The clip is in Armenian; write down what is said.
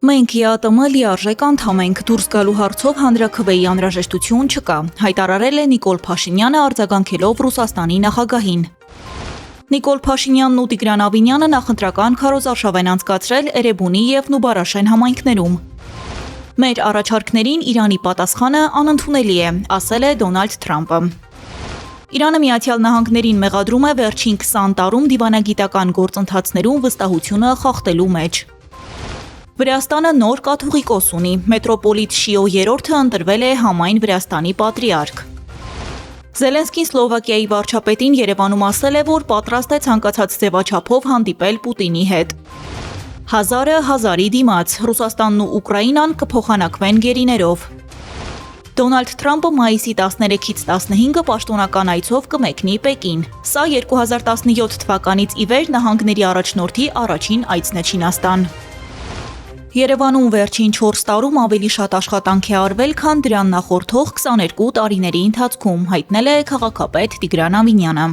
Մենք ԵԱՏՄ լիարժեք անդամ ենք, դուրս գալու հարցով հանրաքվեի անհրաժեշտություն չկա, հայտարարել է Նիկոլ Փաշինյանը արձագանքելով Ռուսաստանի նախագահին։ Նիկոլ Փաշինյանն ու Տիգրան Ավինյանը նախընտրական քարոզարշավ են անցկացրել Էրեբունի և Նուբարաշեն համայնքներում։ Մեր առաջարկներին Իրանի պատասխանը անընդունելի է, ասել է Դոնալդ Թրամփը։ Իրանը Միացյալ Նահանգներին մեղադրում է վերջին 20 տարում դիվանագիտական գործընթացներում վստահությունը խախտելու մեջ։ Վրաստանը նոր կաթողիկոս ունի, մետրոպոլիտ Շիո III-ը ընտրվել է համայն Վրաստանի պատրիարք։ Զելենսկին Սլովակիայի վարչապետին Երևանում ասել է, որ պատրաստ է ցանկացած ձևաչափով հանդիպել Պուտինի հետ։ 1000-ը 1000-ի դիմաց, Ռուսաստանն ու Ուկրաինան կփոխանակվեն գերիներով։ Դոնալդ Թրամփը մայիսի 13-ից 15-ը պաշտոնական այցով կմեկնի Պեկին։ Սա 2017 թվականից ի վեր նահանգների առաջնորդի առաջին այցն է Չինաստան։ Երևանում վերջին 4 տարում ավելի շատ աշխատանք է արվել, քան դրան նախորդող 22 տարիների ընթացքում, հայտնել է քաղաքապետ Տիգրան Ավինյանը։